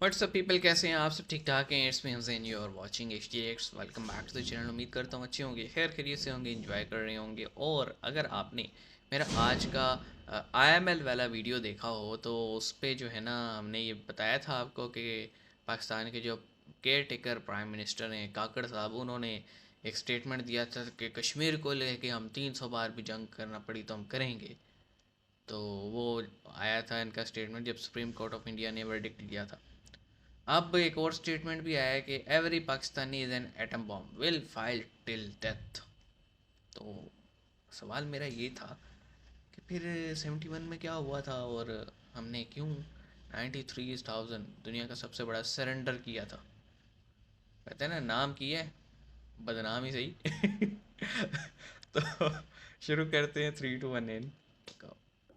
WhatsApp people, कैसे हैं आप सब? ठीक ठाक हैं? It's me Hussain, you are watching HTX। Welcome back to the channel. उम्मीद करता हूँ अच्छे होंगे, खैर खैरियत से होंगे, एंजॉय कर रहे होंगे। और अगर आपने मेरा आज का IML वाला वीडियो देखा हो तो उस पर जो है ना, हमने ये बताया था आपको कि पाकिस्तान के जो केयर टेकर प्राइम मिनिस्टर हैं काकड़ साहब, उन्होंने एक स्टेटमेंट दिया था कि कश्मीर को लेके हम 300 बार भी जंग करना पड़ी तो हम करेंगे। तो वो आया था इनका स्टेटमेंट जब सुप्रीम कोर्ट ऑफ इंडिया ने वर्डिक्ट दिया था। अब एक और स्टेटमेंट भी आया है कि every Pakistani is an atom bomb will fight till death. तो सवाल मेरा ये था कि फिर 71 में क्या हुआ था और हमने क्यों 93,000 दुनिया का सबसे बड़ा सरेंडर किया था? कहते हैं ना, नाम किया है बदनाम ही सही। तो शुरू करते हैं 3 2 1 इन।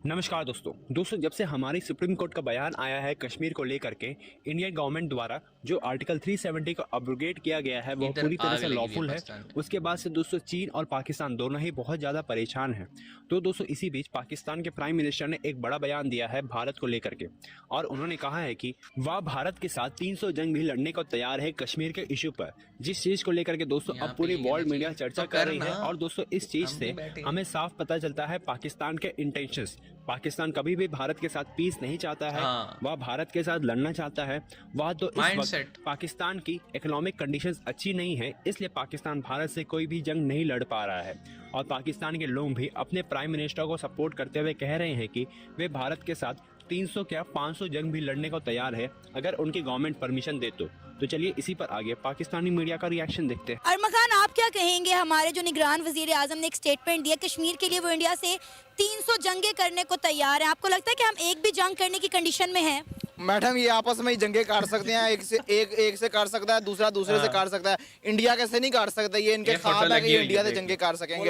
नमस्कार दोस्तों, जब से हमारी सुप्रीम कोर्ट का बयान आया है कश्मीर को लेकर के, इंडियन गवर्नमेंट द्वारा जो आर्टिकल 370 को अब्रोगेट किया गया है वह इधर पूरी तरह आग से लगी हुई है लॉफुल है। पाकिस्तान में। उसके बाद से दोस्तों चीन और पाकिस्तान दोनों ही बहुत ज़्यादा परेशान हैं। तो दोस्तों इसी बीच पाकिस्तान के प्राइम मिनिस्टर ने एक बड़ा बयान दिया है भारत को लेकर के, और उन्होंने कहा है कि वह भारत के साथ 300 जंग भी लड़ने को तैयार है कश्मीर के इशू पर, जिस चीज़ को लेकर के दोस्तों यहाँ अब पे पूरी ये कहना वर्ल्ड मीडिया चाहिए चर्चा तो कर रही है। करना, और दोस्तों इस चीज़ हम से भी बैठे हैं। हमें साफ पता चलता है पाकिस्तान के इंटेंशंस। पाकिस्तान कभी भी भारत के साथ पीस नहीं चाहता है, हाँ, वह भारत के साथ लड़ना चाहता है। वह तो इस माइंडसेट। वक्त पाकिस्तान की इकोनॉमिक कंडीशंस अच्छी नहीं है, इसलिए पाकिस्तान भारत से कोई भी जंग नहीं लड़ पा रहा है। और पाकिस्तान के लोग भी अपने प्राइम मिनिस्टर को सपोर्ट करते हुए कह रहे हैं कि वे भारत के साथ 300 क्या 500 जंग भी लड़ने को तैयार है अगर उनकी गवर्नमेंट परमिशन दे तो चलिए इसी पर आगे पाकिस्तानी मीडिया का रिएक्शन देखते हैं। अरमा खान, आप क्या कहेंगे? हमारे जो निगरान वजीर आजम ने एक स्टेटमेंट दिया कश्मीर के लिए, वो इंडिया से 300 जंगे करने को तैयार है। आपको लगता है कि हम एक भी जंग करने की कंडीशन में हैं? मैडम, ये आपस में ही जंगे काट सकते हैं, एक से काट सकता है, दूसरा दूसरे से काट सकता है। इंडिया कैसे नहीं काट सकता? ये इनके ख्वाब है कि ये इंडिया से जंगे काट सकेंगे।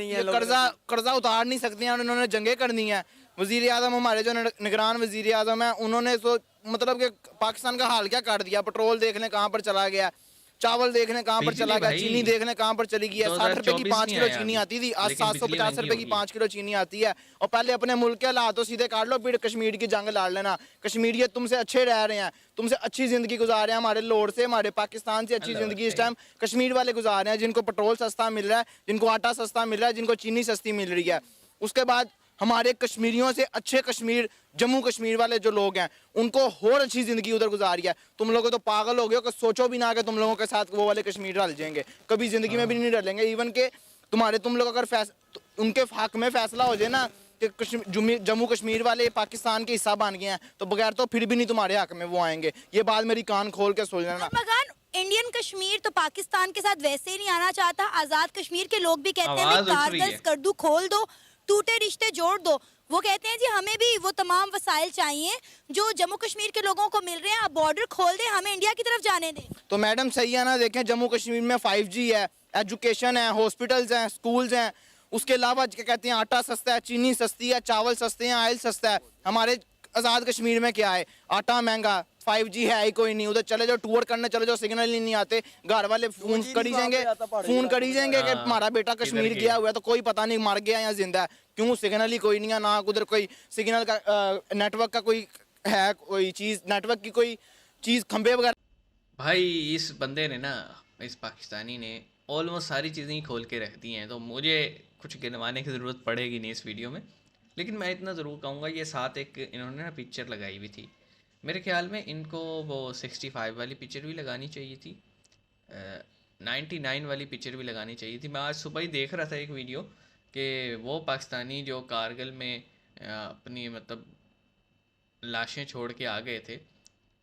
ये कर्जा उतार नहीं सकते हैं, उन्होंने जंगे करनी है। वजीर आजम, हमारे जो निगरान वजीर आजम है, उन्होंने मतलब कि पाकिस्तान का हाल क्या काट दिया। पेट्रोल देखने कहाँ पर चला गया, चावल देखने कहाँ पर चला गया, चीनी देखने कहाँ पर चली गई है। 60 रुपए की 5 किलो चीनी आती थी, आज 750 रुपए की 5 किलो चीनी आती है। और पहले अपने मुल्क के हालात सीधे काट लो, फिर कश्मीर की जंग लड़ लेना। कश्मीरी तुमसे अच्छे रह रहे हैं, तुमसे अच्छी जिंदगी गुजार रहे हैं, हमारे लोड से, हमारे पाकिस्तान से अच्छी जिंदगी इस टाइम कश्मीर वाले गुजार रहे हैं, जिनको पेट्रोल सस्ता मिल रहा है, जिनको आटा सस्ता मिल रहा है, जिनको चीनी सस्ती मिल रही है। उसके बाद हमारे कश्मीरियों से अच्छे कश्मीर, जम्मू कश्मीर वाले जो लोग हैं, उनको और अच्छी जिंदगी उधर गुजारी है। तुम लोग तो पागल हो गए हो कि सोचो भी ना कि तुम लोगों के साथ वो वाले कश्मीर रल जाएंगे, कभी जिंदगी में भी नहीं रलेंगे। इवन के तुम लोग अगर उनके हक में फैसला हो जाए ना कि जम्मू कश्मीर वाले पाकिस्तान के हिस्सा बन गए हैं, तो बगैर तो फिर भी नहीं तुम्हारे हक में वो आएंगे। ये बात मेरी कान खोल के सुन लेना। इंडियन कश्मीर तो पाकिस्तान के साथ वैसे ही नहीं आना चाहता। आजाद कश्मीर के लोग भी कहते हैं कारगिल कर दो, खोल दो, टूटे रिश्ते जोड़ दो। वो कहते हैं जी हमें भी वो तमाम वसाइल चाहिए जो जम्मू कश्मीर के लोगों को मिल रहे हैं। आप बॉर्डर खोल दें, हमें इंडिया की तरफ जाने दें। तो मैडम सही है ना, देखें जम्मू कश्मीर में 5G है, एजुकेशन है, हॉस्पिटल्स हैं, स्कूल्स हैं। उसके अलावा क्या कहते हैं, आटा सस्ता है, चीनी सस्ती है, चावल सस्ते हैं, ऑयल सस्ता है। हमारे आज़ाद कश्मीर में क्या है? आटा महंगा, 5G है ही कोई नहीं। उधर चले जाओ, टूर करने चले जाओ, सिग्नल ही नहीं आते। घर वाले फोन करी जाएंगे कि हमारा बेटा कश्मीर गया हुआ है, तो कोई पता नहीं मर गया या जिंदा है। क्यों? सिग्नल ही कोई नहीं है, ना उधर कोई सिग्नल का नेटवर्क का कोई है, कोई चीज़ नेटवर्क की कोई चीज़, खंबे वगैरह। भाई इस बंदे ने ना, इस पाकिस्तानी ने ऑलमोस्ट सारी चीज़ें ही खोल के रख दी हैं, तो मुझे कुछ गिनवाने की ज़रूरत पड़ेगी नहीं इस वीडियो में। लेकिन मैं इतना ज़रूर कहूँगा, ये साथ एक इन्होंने ना पिक्चर लगाई हुई थी। मेरे ख्याल में इनको वो 65 वाली पिक्चर भी लगानी चाहिए थी, 99 वाली पिक्चर भी लगानी चाहिए थी। मैं आज सुबह ही देख रहा था एक वीडियो कि वो पाकिस्तानी जो कारगिल में अपनी मतलब लाशें छोड़ के आ गए थे,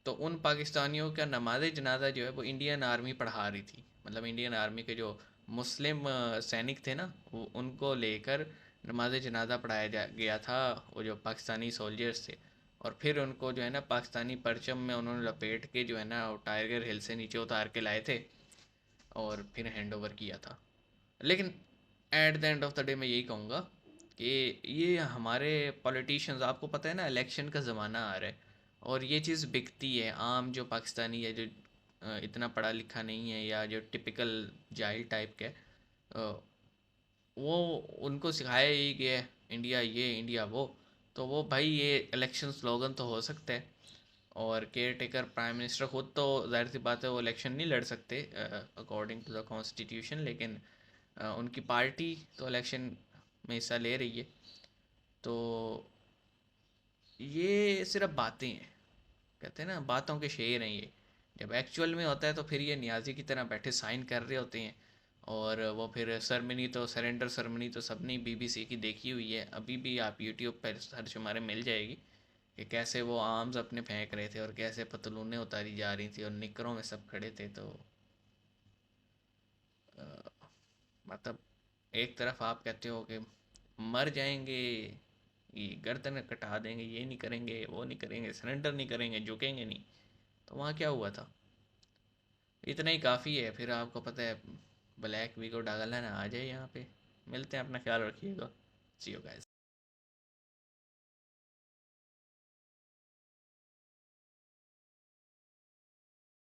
तो उन पाकिस्तानियों का नमाज जनाजा जो है वो इंडियन आर्मी पढ़ा रही थी। मतलब इंडियन आर्मी के जो मुस्लिम सैनिक थे ना, वो उनको लेकर नमाज जनाजा पढ़ाया गया था, वो जो पाकिस्तानी सोल्जर्स थे। और फिर उनको जो है ना पाकिस्तानी परचम में उन्होंने लपेट के जो है ना टाइगर हिल से नीचे उतार के लाए थे और फिर हैंड ओवर किया था। लेकिन at the end of the day मैं यही कहूँगा कि ये हमारे पॉलिटिशियंस, आपको पता है ना इलेक्शन का ज़माना आ रहा है और ये चीज़ बिकती है। आम जो पाकिस्तानी है, जो इतना पढ़ा लिखा नहीं है या जो टिपिकल जाहिल टाइप के, वो उनको सिखाया ही कि इंडिया ये इंडिया वो, तो वो भाई ये इलेक्शन स्लोगन तो हो सकता है, और केयर टेकर प्राइम मिनिस्टर खुद तो जाहिर सी बात है वो इलेक्शन नहीं लड़ सकते अकॉर्डिंग टू द कॉन्स्टिट्यूशन, लेकिन उनकी पार्टी तो इलेक्शन में हिस्सा ले रही है। तो ये सिर्फ बातें हैं, कहते हैं ना बातों के शेर हैं ये, जब एक्चुअल में होता है तो फिर ये नियाजी की तरह बैठे साइन कर रहे होते हैं। और वो फिर सरमनी तो सरेंडर सरमनी तो सबने बीबीसी की देखी हुई है, अभी भी आप यूट्यूब पर सर्च हमारे मिल जाएगी कि कैसे वो आर्म्स अपने फेंक रहे थे और कैसे पतलूनें उतारी जा रही थी और निकरों में सब खड़े थे। तो मतलब एक तरफ आप कहते हो कि मर जाएंगे, ये गर्दन कटा देंगे, ये नहीं करेंगे वो नहीं करेंगे, सरेंडर नहीं करेंगे, झुकेंगे नहीं, तो वहाँ क्या हुआ था? इतना ही काफ़ी है। फिर आपको पता है ब्लैक वीगो डागल है ना, आ जाए यहाँ पे, मिलते हैं, अपना ख्याल रखिएगा, सी यू गाइस।